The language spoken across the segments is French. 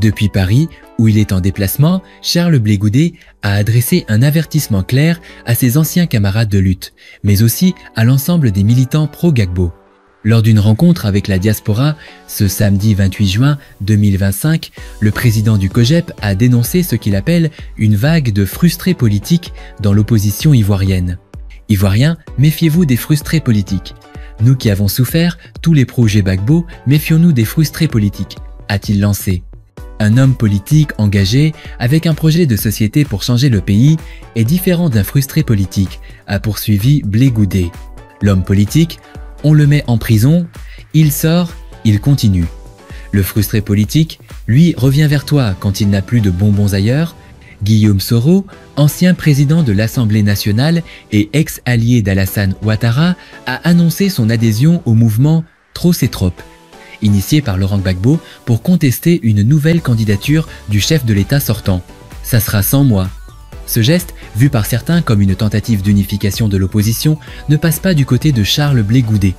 Depuis Paris, où il est en déplacement, Charles Blé Goudet a adressé un avertissement clair à ses anciens camarades de lutte, mais aussi à l'ensemble des militants pro-Gbagbo. Lors d'une rencontre avec la diaspora, ce samedi 28 juin 2025, le président du COJEP a dénoncé ce qu'il appelle une vague de frustrés politiques dans l'opposition ivoirienne. Ivoiriens, méfiez-vous des frustrés politiques. Nous qui avons souffert, tous les projets Gbagbo, méfions-nous des frustrés politiques, a-t-il lancé. Un homme politique engagé avec un projet de société pour changer le pays est différent d'un frustré politique, a poursuivi Blé Goudet. L'homme politique, on le met en prison, il sort, il continue. Le frustré politique, lui, revient vers toi quand il n'a plus de bonbons ailleurs. Guillaume Soro, ancien président de l'Assemblée nationale et ex-allié d'Alassane Ouattara, a annoncé son adhésion au mouvement Trop c'est trop, initié par Laurent Gbagbo pour contester une nouvelle candidature du chef de l'État sortant. Ça sera sans moi. Ce geste, vu par certains comme une tentative d'unification de l'opposition, ne passe pas du côté de Charles Blé Goudet.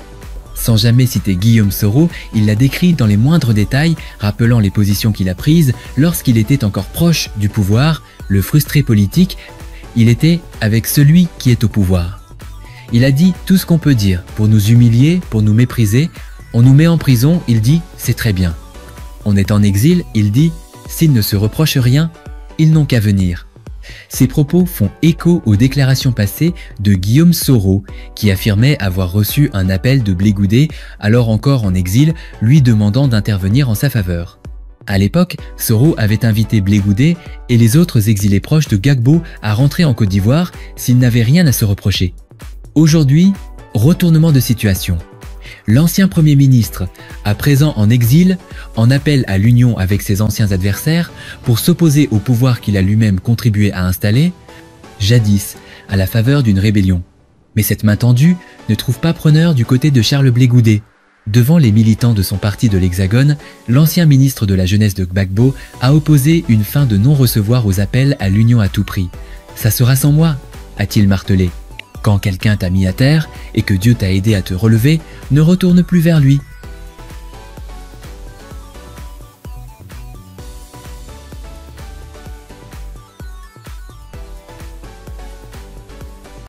Sans jamais citer Guillaume Soro, il l'a décrit dans les moindres détails, rappelant les positions qu'il a prises lorsqu'il était encore proche du pouvoir, le frustré politique, il était avec celui qui est au pouvoir. Il a dit tout ce qu'on peut dire, pour nous humilier, pour nous mépriser. On nous met en prison, il dit « c'est très bien ». On est en exil, il dit « s'ils ne se reprochent rien, ils n'ont qu'à venir ». Ces propos font écho aux déclarations passées de Guillaume Soro, qui affirmait avoir reçu un appel de Blé Goudet, alors encore en exil, lui demandant d'intervenir en sa faveur. À l'époque, Soro avait invité Blé Goudet et les autres exilés proches de Gbagbo à rentrer en Côte d'Ivoire s'ils n'avaient rien à se reprocher. Aujourd'hui, retournement de situation. L'ancien Premier ministre, à présent en exil, en appelle à l'union avec ses anciens adversaires pour s'opposer au pouvoir qu'il a lui-même contribué à installer, jadis à la faveur d'une rébellion. Mais cette main tendue ne trouve pas preneur du côté de Charles Blé Goudet. Devant les militants de son parti de l'Hexagone, l'ancien ministre de la jeunesse de Gbagbo a opposé une fin de non-recevoir aux appels à l'union à tout prix. « Ça sera sans moi », a-t-il martelé. Quand quelqu'un t'a mis à terre et que Dieu t'a aidé à te relever, ne retourne plus vers lui.